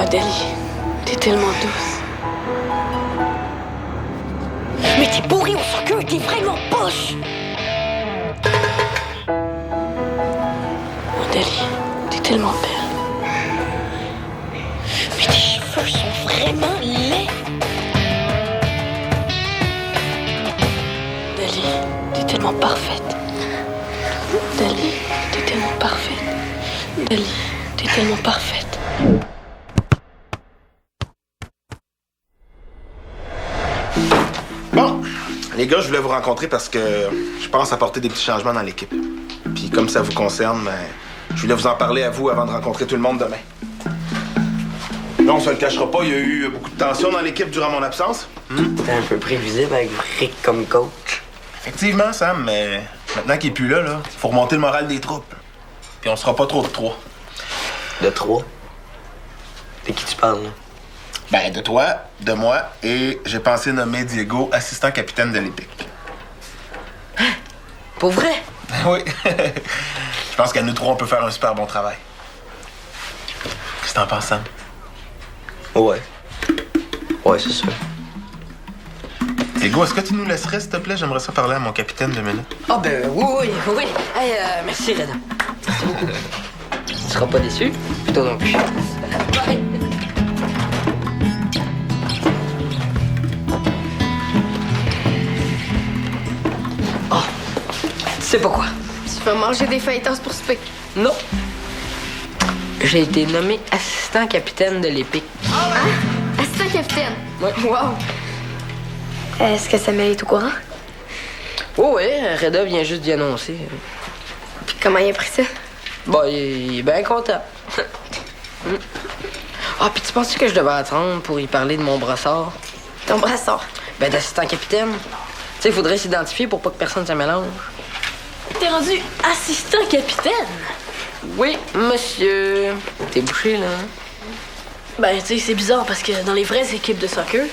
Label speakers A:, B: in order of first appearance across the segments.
A: Adèle, t'es tellement douce.
B: Mais t'es bourré au soccer, t'es vraiment poche!
A: Adèle, t'es tellement belle.
B: Mais tes cheveux sont vraiment laids!
A: Adèle, t'es tellement parfaite. Adèle, t'es tellement parfaite. Adèle, t'es tellement parfaite.
C: Bon, les gars, je voulais vous rencontrer parce que je pense apporter des petits changements dans l'équipe. Puis comme ça vous concerne, ben, je voulais vous en parler à vous avant de rencontrer tout le monde demain. Là, on se le cachera pas, il y a eu beaucoup de tension dans l'équipe durant mon absence.
D: C'était un peu prévisible avec Rick comme coach.
C: Effectivement, Sam, mais maintenant qu'il est plus là, faut remonter le moral des troupes. Puis on sera pas trop de trois.
D: De 3. De qui tu parles, là?
C: Ben, de toi, de moi, et j'ai pensé nommer Diego assistant capitaine de l'Épique.
D: Pour vrai?
C: Oui. Je pense qu'à nous trois, on peut faire un super bon travail. Qu'est-ce que t'en penses, Sam?
D: Ouais. Ouais, c'est sûr.
C: Diego, est-ce que tu nous laisserais, s'il te plaît? J'aimerais ça parler à mon capitaine 2 minutes.
D: Ah ben oui. Hey, merci, Reda. Merci beaucoup. Tu seras pas déçu? Plutôt non plus. Bye. Oh, tu sais pas quoi?
E: Tu vas manger des fajitas pour souper.
D: Non. J'ai été nommé assistant capitaine de l'Épique.
E: Hein? Assistant capitaine.
D: Ouais.
E: Wow. Est-ce que Samuel est au courant?
D: Oh ouais, Reda vient juste d'y annoncer.
E: Puis comment il a pris ça?
D: Bon, il est bien content. Ah, puis tu penses que je devais attendre pour y parler de mon brassard?
E: Ton brassard.
D: Ben, d'assistant capitaine. Tu sais, il faudrait s'identifier pour pas que personne se mélange.
A: T'es rendu assistant capitaine?
D: Oui, monsieur. T'es bouché, là?
A: Ben, tu sais, c'est bizarre parce que dans les vraies équipes de soccer,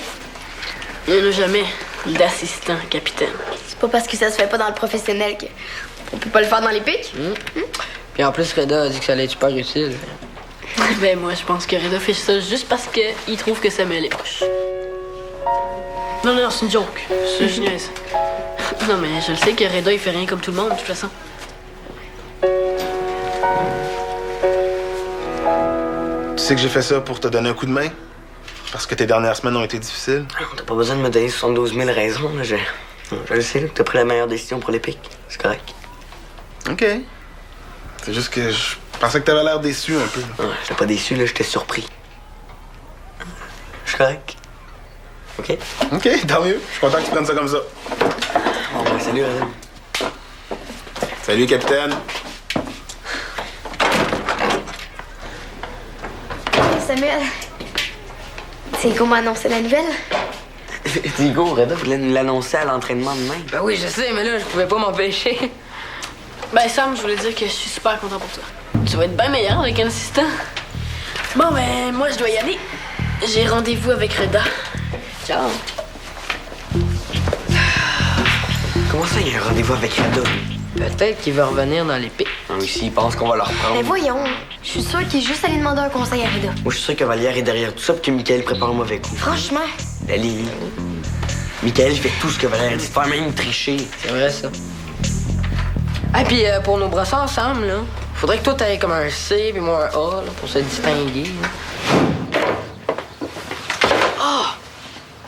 A: il n'y en a jamais d'assistant capitaine.
E: C'est pas parce que ça se fait pas dans le professionnel qu'on peut pas le faire dans les pics?
D: Puis en plus, Reda a dit que ça allait être super utile.
A: Ben, moi, je pense que Reda fait ça juste parce qu'il trouve que Samuel est poche. Non, non, c'est une joke. Je niaise. Non, mais je le sais que Reda, il fait rien comme tout le monde, de toute façon.
C: Tu sais que j'ai fait ça pour te donner un coup de main? Parce que tes dernières semaines ont été difficiles?
D: T'as pas besoin de me donner 72 000 raisons, là. Je le sais, là, que t'as pris la meilleure décision pour l'Épique. C'est correct.
C: OK. C'est juste que je pensais que t'avais l'air déçu un peu.
D: Ouais, j'étais pas déçu, là, j'étais surpris. Je suis correct. OK?
C: OK, tant mieux. Je suis content que tu prennes ça comme ça.
D: Bon, ben, salut, Reda.
C: Salut, capitaine.
E: Samuel, c'est comment annoncer la nouvelle?
D: Diego, Reda voulait nous l'annoncer à l'entraînement demain. Ben oui, je sais, mais là, je pouvais pas m'empêcher.
A: Ben, Sam, je voulais dire que je suis super content pour toi. Tu vas être bien meilleur avec un assistant. Bon, ben, moi, je dois y aller. J'ai rendez-vous avec Reda. Ciao.
D: Comment ça, il y a un rendez-vous avec Reda? Peut-être qu'il veut revenir dans l'Épique. Ah oui, s'il pense qu'on va le reprendre.
E: Mais voyons, je suis sûre qu'il est juste allé demander un conseil à Reda.
D: Moi, je suis sûr que Vallière est derrière tout ça puis que Michael prépare un mauvais coup.
E: Franchement,
D: Dali. Michael, il fait tout ce que Valère dit de faire, même tricher. C'est vrai, ça. Ah, puis pour nos brossards ensemble, là, faudrait que toi t'ailles comme un C puis moi un A, là, pour se distinguer. Ah!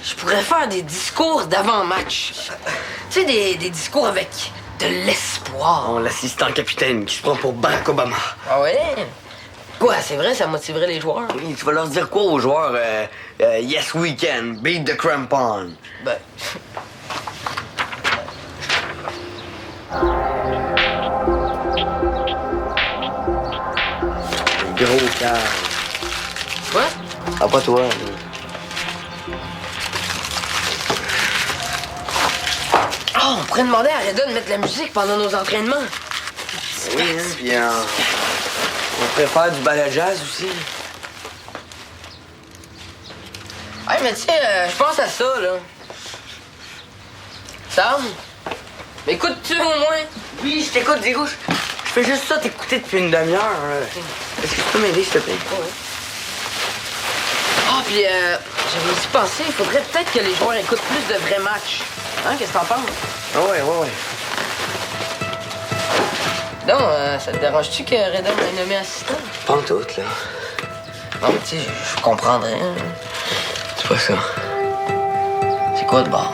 D: Je pourrais faire des discours d'avant-match. Tu sais, des discours avec de l'espoir. L'assistant capitaine qui se prend pour Barack Obama. Ah ouais? Quoi, c'est vrai, ça motiverait les joueurs? Oui, tu vas leur dire quoi aux joueurs? Yes, we can. Beat the crampon. Ben... Gros cœur. Quoi? Ah, pas toi. Oh, on pourrait demander à Reda de mettre la musique pendant nos entraînements. Oui, hein, puis on pourrait faire du ballet jazz aussi. Hey, mais tu sais, je pense à ça, là. Sam? M'écoutes-tu au moins? Oui, je t'écoute, Diego. Je fais juste ça, t'écouter depuis une demi-heure. Est-ce que tu peux m'aider, s'il te plaît? Ouais. puis j'avais aussi pensé, il faudrait peut-être que les joueurs écoutent plus de vrais matchs. Hein, qu'est-ce que t'en penses?
F: Ouais.
D: Non, ça te dérange-tu que Reda m'ait nommé assistant?
F: Pas en tout, là.
D: Non, mais tu sais, je comprendrais. Hein.
F: C'est pas ça.
D: C'est quoi de bord?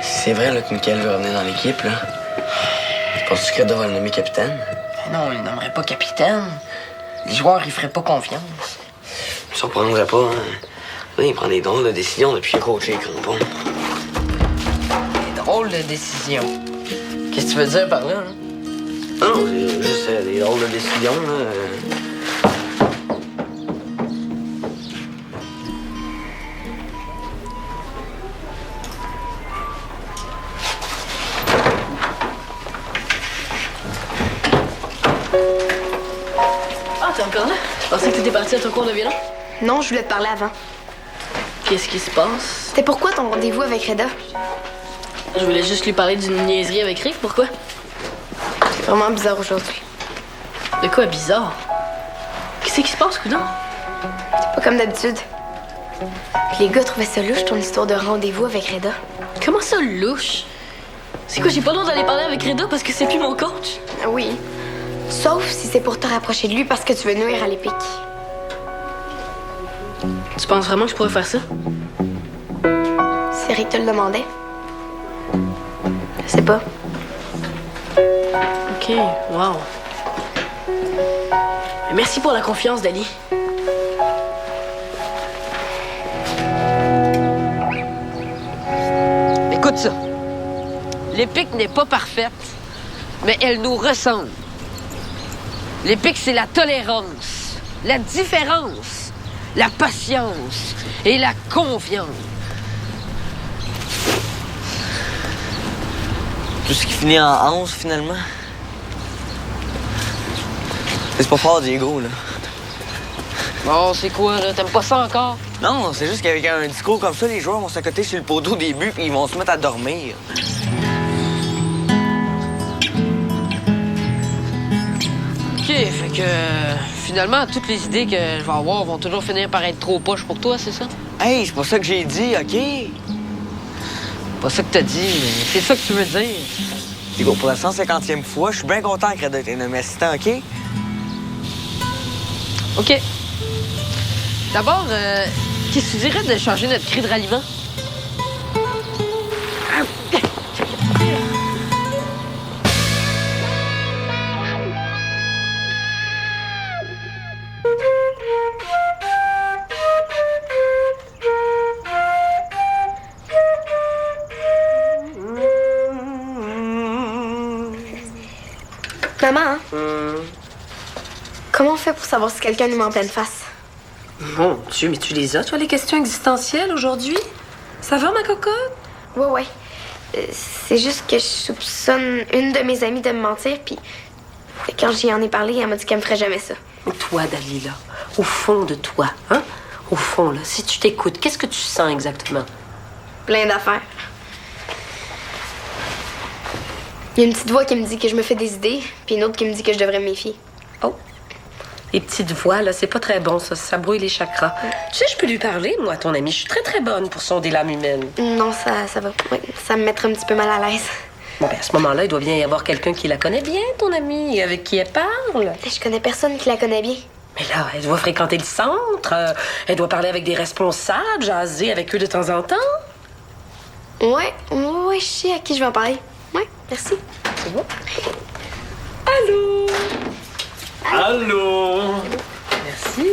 F: C'est vrai là, que Michael veut revenir dans l'équipe, là. Penses-tu que Reda va le nommer capitaine?
D: Ben non, il nommerait pas capitaine. Les joueurs, ils feraient pas confiance.
F: Ça me surprendrait pas, hein. Là, il prend des drôles de décisions depuis qu'il a coaché les crampons.
D: Des drôles de décisions. Qu'est-ce que tu veux dire par là, hein?
F: Non, c'est juste des drôles de décisions, là.
A: Ah, t'es encore là? Je pensais que t'étais parti à ton cours de violon.
E: Non, je voulais te parler avant.
A: Qu'est-ce qui se passe?
E: C'était pourquoi ton rendez-vous avec Reda?
A: Je voulais juste lui parler d'une niaiserie avec Rick. Pourquoi?
E: C'est vraiment bizarre aujourd'hui.
A: De quoi bizarre? Qu'est-ce qui se passe, coudonc?
E: C'est pas comme d'habitude. Puis les gars trouvaient ça louche, ton histoire de rendez-vous avec Reda.
A: Comment ça, louche? C'est quoi, j'ai pas le droit d'aller parler avec Reda parce que c'est plus mon coach?
E: Ah oui. Sauf si c'est pour te rapprocher de lui parce que tu veux nuire à l'Épique.
A: Tu penses vraiment que je pourrais faire ça?
E: Si Rick te le demandait. Je sais pas.
A: Ok, wow. Merci pour la confiance, Dali.
D: Écoute ça. L'Épique n'est pas parfaite, mais elle nous ressemble. L'Épique, c'est la tolérance, la différence, la patience et la confiance.
F: Tout ce qui finit en 11, finalement. C'est pas fort, Diego, là.
D: Bon, c'est quoi, là? T'aimes pas ça encore?
F: Non, c'est juste qu'avec un discours comme ça, les joueurs vont s'accoter sur le poteau au début puis ils vont se mettre à dormir.
D: OK, fait que finalement, toutes les idées que je vais avoir vont toujours finir par être trop poches pour toi, c'est ça?
F: Hey, c'est pas ça que j'ai dit, OK?
D: Pas ça que t'as dit, mais c'est ça que tu veux dire.
F: Diego, pour la 150e fois, je suis bien content que Reda ait été nommé assistant, OK?
D: OK. D'abord, qu'est-ce que tu dirais de changer notre cri de ralliement?
E: Maman, hein? Comment on fait pour savoir si quelqu'un nous met en pleine face?
G: Mon Dieu, mais tu les as, toi, les questions existentielles aujourd'hui? Ça va, ma cocotte?
E: Ouais. C'est juste que je soupçonne une de mes amies de me mentir, puis quand j'y en ai parlé, elle m'a dit qu'elle me ferait jamais ça.
G: Mais toi, Dalila, au fond de toi, hein? Au fond, là, si tu t'écoutes, qu'est-ce que tu sens exactement?
E: Plein d'affaires. Il y a une petite voix qui me dit que je me fais des idées, puis une autre qui me dit que je devrais me méfier.
G: Oh! Les petites voix, là, c'est pas très bon, ça brouille les chakras. Tu sais, je peux lui parler, moi, ton amie. Je suis très, très bonne pour sonder l'âme humaine.
E: Non, ça va. Ouais, ça me mettrait un petit peu mal à l'aise.
G: Bon, ben, à ce moment-là, il doit bien y avoir quelqu'un qui la connaît bien, ton amie, avec qui elle parle.
E: Je connais personne qui la connaît bien.
G: Mais là, elle doit fréquenter le centre, elle doit parler avec des responsables, jaser avec eux de temps en temps.
E: Ouais, je sais à qui je vais en parler. Ouais, merci.
G: C'est bon? Allô?
H: Allô?
G: Merci.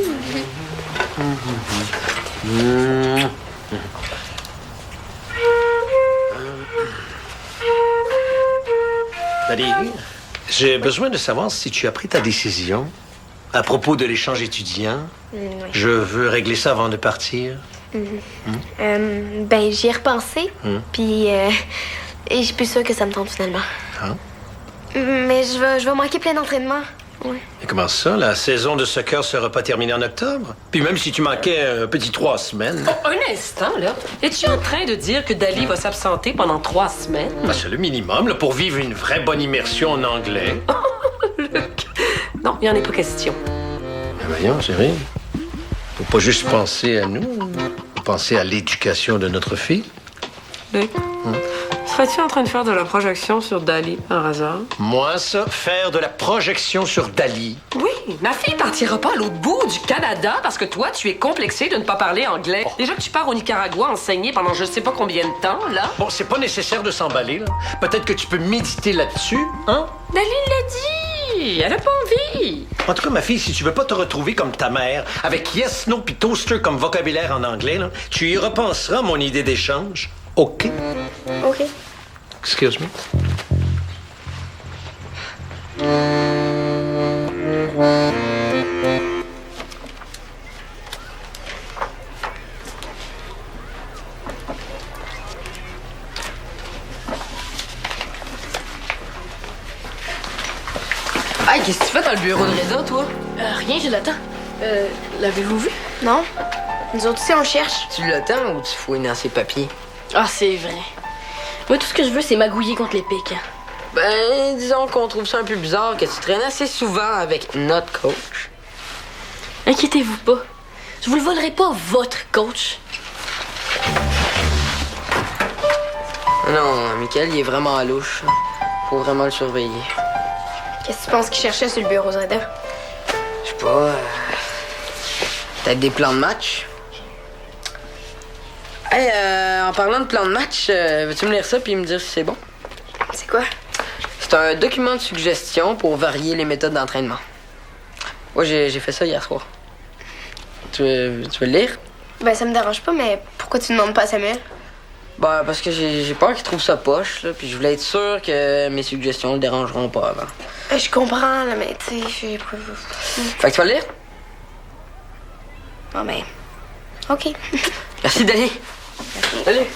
H: Valérie, j'ai besoin de savoir si tu as pris ta décision à propos de l'échange étudiant.
E: Ouais.
H: Je veux régler ça avant de partir.
E: Ben, j'y ai repensé, puis et je suis plus sûre que ça me tente finalement.
H: Ah.
E: Mais je vais manquer plein d'entraînement. Ouais.
H: Et comment ça? La saison de soccer sera pas terminée en octobre? Puis même si tu manquais un petit 3 semaines...
G: Oh, un instant, là. Es-tu en train de dire que Dali va s'absenter pendant 3 semaines?
H: Ben, c'est le minimum là, pour vivre une vraie bonne immersion en anglais.
G: Luc. Non, il n'y en est pas question.
H: Ben voyons, chérie. Faut pas juste penser à nous. Faut penser à l'éducation de notre fille.
G: Luc, serais-tu en train de faire de la projection sur Dali par hasard?
H: Moi, ça, faire de la projection sur Dali.
G: Oui, ma fille partira pas à l'autre bout du Canada parce que toi, tu es complexé de ne pas parler anglais. Déjà que tu pars au Nicaragua enseigner pendant je sais pas combien de temps, là.
H: Bon, c'est pas nécessaire de s'emballer, là. Peut-être que tu peux méditer là-dessus, hein?
G: Dali l'a dit! Elle a pas envie!
H: En tout cas, ma fille, si tu veux pas te retrouver comme ta mère, avec yes, no puis toaster comme vocabulaire en anglais, là, tu y repenseras, mon idée d'échange. OK?
E: OK.
H: Excuse me.
D: Hey, qu'est-ce que tu fais dans le bureau de Reda, toi?
A: Rien, je l'attends. L'avez-vous vu?
E: Non? Nous autres aussi, on cherche.
D: Tu l'attends ou tu fouilles dans ses papiers?
A: Ah, c'est vrai. Moi, tout ce que je veux, c'est m'agouiller contre les pics. Hein.
D: Ben, disons qu'on trouve ça un peu bizarre que tu traînes assez souvent avec notre coach.
A: Inquiétez-vous pas. Je vous le volerai pas, votre coach.
D: Non, Michael, il est vraiment à louche. Faut vraiment le surveiller.
E: Qu'est-ce que tu penses qu'il cherchait sur le bureau de Reda?
D: Je sais pas. Peut-être des plans de match? Hey, en parlant de plans de match, veux-tu me lire ça puis me dire si c'est bon?
E: C'est quoi?
D: C'est un document de suggestion pour varier les méthodes d'entraînement. Moi, j'ai fait ça hier soir. Tu veux le lire?
E: Ben, ça me dérange pas, mais pourquoi tu demandes pas à Samuel?
D: Ben, parce que j'ai peur qu'il trouve ça poche, là, puis je voulais être sûr que mes suggestions le dérangeront pas avant.
E: Je comprends, là, mais tu sais, j'ai...
D: Fait que tu vas le lire?
E: Bon, ben... OK.
D: Merci, Dani. Salut.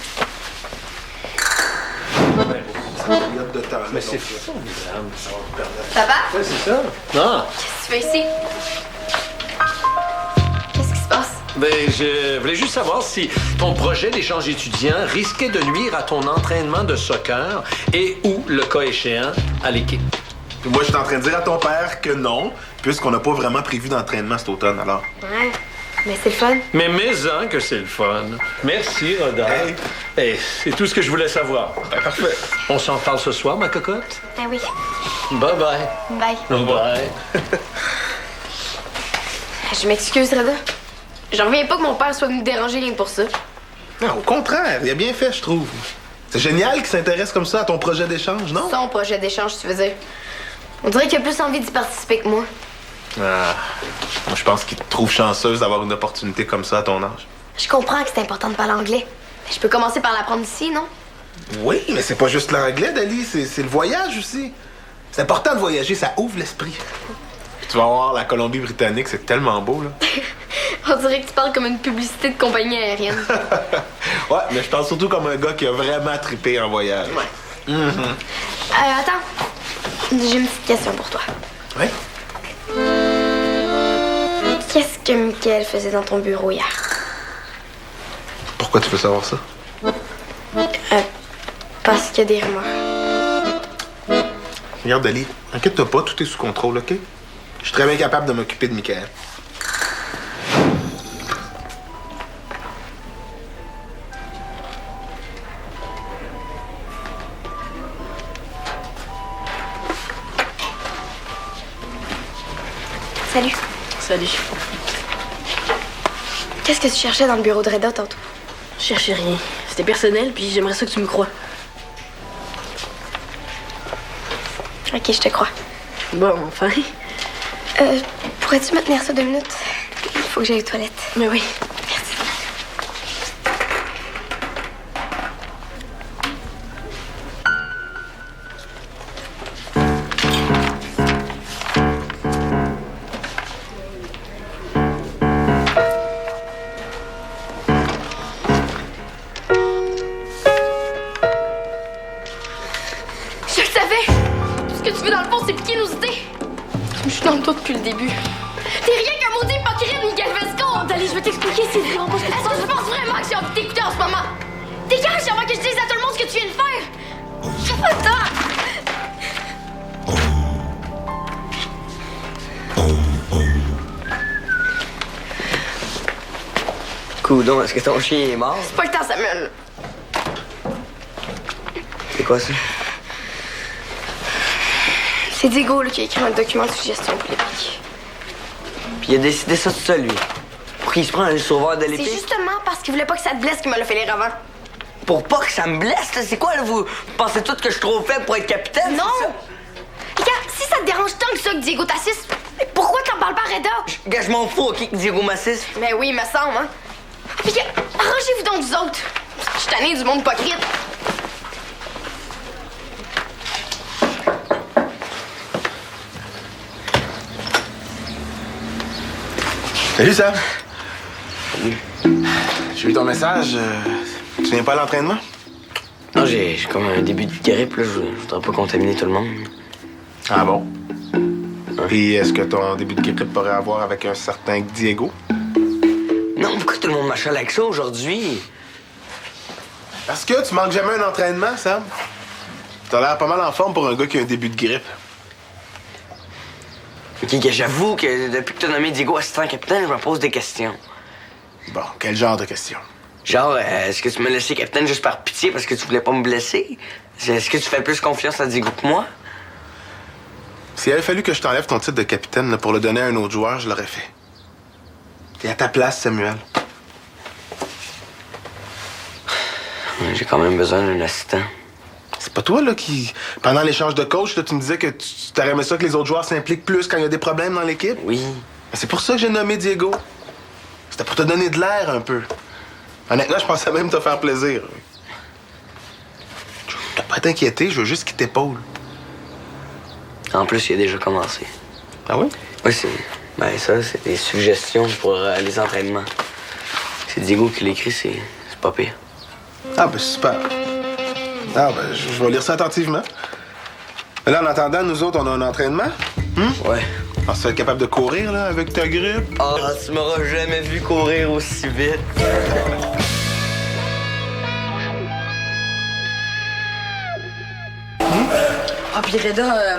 H: Mais c'est formidable.
E: Papa?
H: Ouais, c'est ça. Non.
E: Qu'est-ce que tu fais ici? Qu'est-ce qui se passe?
H: Ben, je voulais juste savoir si ton projet d'échange étudiant risquait de nuire à ton entraînement de soccer et ou, le cas échéant, à l'équipe.
C: Puis moi, je suis en train de dire à ton père que non, puisqu'on n'a pas vraiment prévu d'entraînement cet automne, alors.
E: Ouais, mais c'est le fun.
H: Mais hein, que c'est le fun. Merci, Roda.
C: Hey.
H: Hey, c'est tout ce que je voulais savoir.
C: Ben, parfait.
H: On s'en parle ce soir, ma cocotte?
E: Ah oui.
H: Bye-bye.
E: Bye.
H: Bye.
E: Je m'excuse, Reda. J'en reviens pas que mon père soit venu me déranger rien que pour ça.
C: Non, au contraire, il a bien fait, je trouve. C'est génial qu'il s'intéresse comme ça à ton projet d'échange, non?
E: Son projet d'échange, tu veux dire. On dirait qu'il a plus envie d'y participer que moi.
C: Ah, moi, je pense qu'il te trouve chanceuse d'avoir une opportunité comme ça à ton âge.
E: Je comprends que c'est important de parler anglais. Mais je peux commencer par l'apprendre ici, non?
C: Oui, mais c'est pas juste l'anglais, Dali, c'est le voyage aussi. C'est important de voyager, ça ouvre l'esprit. Puis tu vas voir, la Colombie-Britannique, c'est tellement beau, là.
E: On dirait que tu parles comme une publicité de compagnie aérienne.
C: Ouais, mais je parle surtout comme un gars qui a vraiment trippé en voyage.
E: Ouais. Attends. J'ai une petite question pour toi.
C: Oui?
E: Qu'est-ce que Michael faisait dans ton bureau hier?
C: Pourquoi tu veux savoir ça?
E: Parce qu'il y a des rumeurs.
C: Regarde, Dali, inquiète-toi pas, tout est sous contrôle, OK? Je suis très bien capable de m'occuper de Michael.
E: Salut.
A: Salut.
E: Qu'est-ce que tu cherchais dans le bureau de Reda tantôt?
A: Je cherchais rien. C'était personnel, puis j'aimerais ça que tu me crois.
E: Ok, je te crois.
A: Bon, enfin.
E: Pourrais-tu me tenir ça 2 minutes? Il faut que j'aille aux toilettes.
A: Mais oui.
E: Merci. Je le savais! Tout ce que tu veux dans le fond, c'est piquer nos idées. Je suis dans le dos depuis le début. T'es rien qu'un maudit hypocrite, Miguel Vesco! Dali, je vais t'expliquer, c'est vraiment pas ce que tu penses. Est-ce que tu penses vraiment que j'ai envie de t'écouter en ce moment? T'es carré avant que je dise à tout le monde ce que tu viens de faire? J'ai pas le temps!
F: Coudon, est-ce que ton chien est mort?
E: C'est pas le temps, Samuel.
F: C'est quoi ça?
E: C'est Diego là, qui a écrit un document de suggestion pour l'Épique.
F: Puis il a décidé ça tout seul, lui. Pour qu'il se prenne un sauveur de
E: C'est
F: l'Épique.
E: justement parce qu'il voulait pas que ça te blesse qu'il me l'a fait lire avant.
F: Pour pas que ça me blesse, là, c'est quoi, là? Vous pensez tous que je suis trop faible pour être capitaine?
E: Non!
F: c'est ça?
E: Regarde, si ça te dérange tant que ça que Diego t'assiste, pourquoi t'en parles pas à Reda?
F: Gars, je m'en fous, OK, que Diego m'assiste.
E: Mais oui, il me semble, hein. Puis arrangez-vous donc vous autres. Je suis tannée du monde hypocrite.
C: Salut, Sam. J'ai vu ton message. Tu viens pas à l'entraînement?
F: Non, j'ai comme un début de grippe, là. Je voudrais pas contaminer tout le monde.
C: Ah bon? Puis est-ce que ton début de grippe pourrait avoir avec un certain Diego?
F: Non, pourquoi tout le monde m'achale avec ça aujourd'hui?
C: Parce que tu manques jamais un entraînement, Sam. T'as l'air pas mal en forme pour un gars qui a un début de grippe.
F: OK, que j'avoue que depuis que t'as nommé Diego assistant capitaine, je me pose des questions.
C: Bon, quel genre de question?
F: Genre, est-ce que tu m'as laissé capitaine juste par pitié parce que tu voulais pas me blesser? Est-ce que tu fais plus confiance à Diego que moi?
C: S'il avait fallu que je t'enlève ton titre de capitaine là, pour le donner à un autre joueur, je l'aurais fait. T'es à ta place, Samuel.
F: J'ai quand même besoin d'un assistant.
C: C'est pas toi, là, qui... Pendant l'échange de coach, là, tu me disais que tu t'aurais aimé ça que les autres joueurs s'impliquent plus quand il y a des problèmes dans l'équipe?
F: Oui.
C: C'est pour ça que j'ai nommé Diego. C'était pour te donner de l'air un peu. Honnêtement, je pensais même te faire plaisir. T'as pas à t'inquiéter, je veux juste qu'il t'épaule.
F: En plus, il a déjà commencé.
C: Ah oui?
F: Oui, c'est... Ben ça, c'est des suggestions pour les entraînements. C'est Diego qui l'écrit, c'est pas pire.
C: Ah, ben super. Ah, ben je vais lire ça attentivement. Mais là, en attendant, nous autres, on a un entraînement.
F: Ouais.
C: On va être capable de courir, là, avec ta grippe.
F: Ah, tu m'auras jamais vu courir aussi vite.
G: Ah, puis Reda,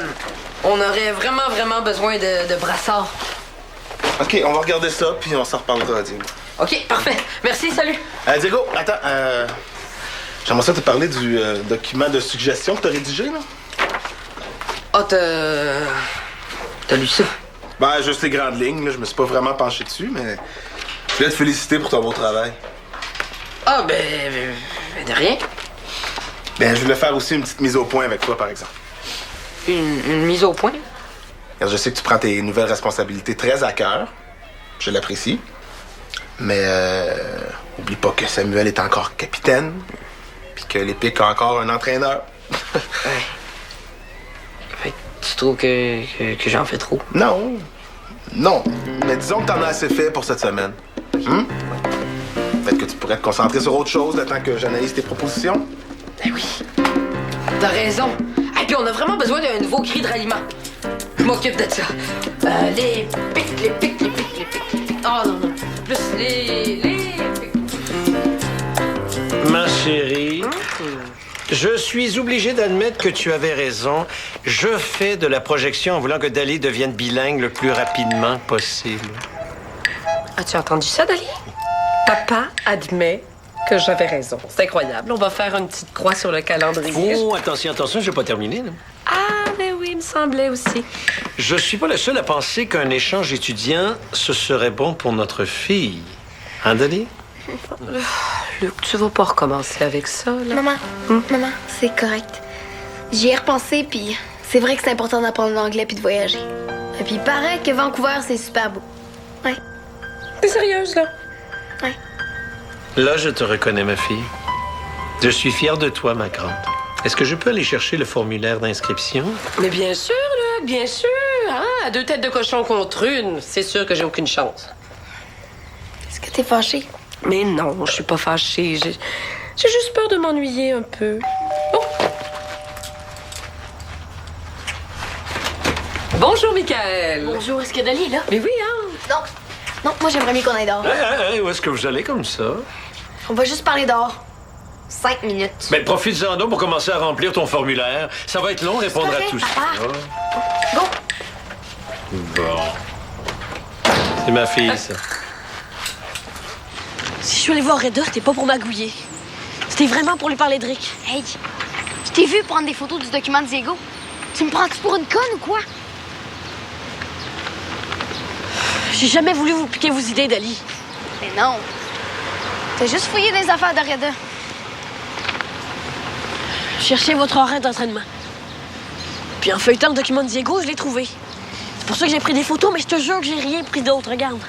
G: on aurait vraiment besoin de brassards.
C: OK, on va regarder ça, puis on s'en reparlera, Diego.
G: OK, parfait. Merci, salut.
C: Diego, attends, j'aimerais ça te parler du document de suggestion que t'as rédigé, là.
G: Ah, t'as lu ça?
C: Ben, juste les grandes lignes, là. Je me suis pas vraiment penché dessus, mais je voulais te féliciter pour ton beau travail.
G: Ah, ben de rien.
C: Ben, je voulais faire aussi une petite mise au point avec toi, par exemple.
G: Une mise au point?
C: Je sais que tu prends tes nouvelles responsabilités très à cœur. Je l'apprécie. Mais oublie pas que Samuel est encore capitaine, puis que l'Épique a encore un entraîneur.
G: Fait que tu trouves que j'en fais trop?
C: Non. Non. Mais disons que t'en as assez fait pour cette semaine. Peut-être que tu pourrais te concentrer sur autre chose le temps que j'analyse tes propositions.
G: Ben oui. T'as raison. Et puis on a vraiment besoin d'un nouveau cri de ralliement. Je m'occupe de ça. Les pics. Oh non. Plus les pics.
H: Ma chérie, je suis obligé d'admettre que tu avais raison. Je fais de la projection en voulant que Dali devienne bilingue le plus rapidement possible.
G: As-tu entendu ça, Dali? Papa admet que j'avais raison. C'est incroyable. On va faire une petite croix sur le calendrier.
H: Oh, attention, je n'ai pas terminé. Là.
G: Ah, ben oui, il me semblait aussi.
H: Je suis pas le seul à penser qu'un échange étudiant, ce serait bon pour notre fille. Hein, Dali?
G: Luc, tu vas pas recommencer avec ça, là?
E: Maman, c'est correct. J'y ai repensé, puis c'est vrai que c'est important d'apprendre l'anglais puis de voyager. Et puis il paraît que Vancouver, c'est super beau. Ouais.
G: T'es sérieuse, là?
E: Ouais.
H: Là, je te reconnais, ma fille. Je suis fier de toi, ma grande. Est-ce que je peux aller chercher le formulaire d'inscription?
G: Mais bien sûr, Luc, bien sûr. Hein? À 2 têtes de cochon contre une, c'est sûr que j'ai aucune chance.
E: Est-ce que t'es fâchée?
G: Mais non, je suis pas fâchée. J'ai juste peur de m'ennuyer un peu. Oh! Bonjour, Michael.
A: Bonjour, est-ce que Dali est là?
G: Mais oui, hein?
E: Non, moi j'aimerais mieux qu'on aille dehors.
H: Où est-ce que vous allez comme ça?
E: On va juste parler dehors. 5 minutes.
H: Mais profites-en donc pour commencer à remplir ton formulaire. Ça va être long répondre à
E: correct,
H: tout ça.
E: papa. Go!
H: Bon. C'est ma fille, ça.
A: Si je suis allée voir Reda, c'était pas pour magouiller. C'était vraiment pour lui parler de Rick.
E: Hey, je t'ai vu prendre des photos du document de Diego. Tu me prends-tu pour une conne ou quoi?
A: J'ai jamais voulu vous piquer vos idées, Dali.
E: Mais non. T'as juste fouillé les affaires de Reda.
A: Cherchez votre horaire d'entraînement. Puis en feuilletant le document de Diego, je l'ai trouvé. C'est pour ça que j'ai pris des photos, mais je te jure que j'ai rien pris d'autre. Regarde.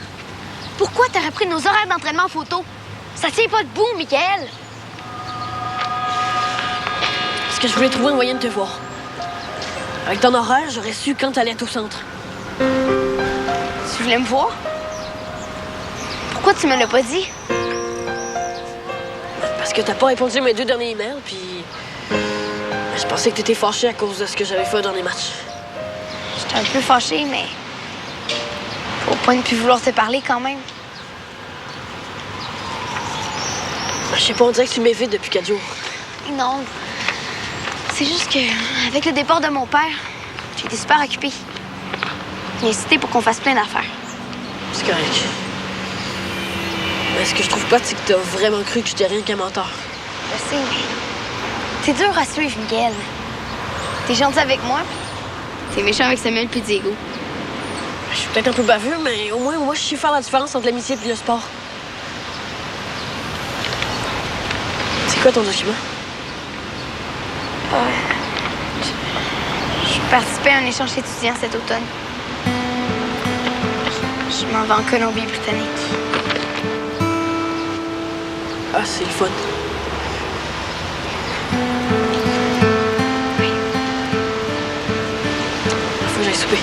E: Pourquoi t'aurais pris nos horaires d'entraînement en photo? Ça tient pas debout, Michael.
A: Parce que je voulais trouver un moyen de te voir. Avec ton horaire, j'aurais su quand t'allais être au centre.
E: Tu voulais me voir? Pourquoi tu me l'as pas dit?
A: Parce que t'as pas répondu à mes 2 derniers emails, puis... Je pensais que t'étais fâché à cause de ce que j'avais fait dans les matchs.
E: J'étais un peu fâchée, mais... Faut pas ne plus vouloir te parler quand même.
A: Je sais pas, on dirait que tu m'évites depuis 4 jours.
E: Non. C'est juste que, avec le départ de mon père, j'ai été super occupée. Il a incité pour qu'on fasse plein d'affaires.
A: C'est correct. Mais ce que je trouve pas, c'est que t'as vraiment cru que j'étais rien qu'un menteur.
E: Je sais, mais c'est dur à suivre, Miguel. T'es gentil avec moi, puis t'es méchant avec Samuel puis Diego.
A: Je suis peut-être un peu baveux, mais au moins, moi, je sais faire la différence entre l'amitié et le sport. C'est quoi ton document?
E: Je participais à un échange étudiant cet automne. Je m'en vais en Colombie-Britannique.
A: Ah, c'est le fun.
E: Oui.
A: Faut que j'aille souper.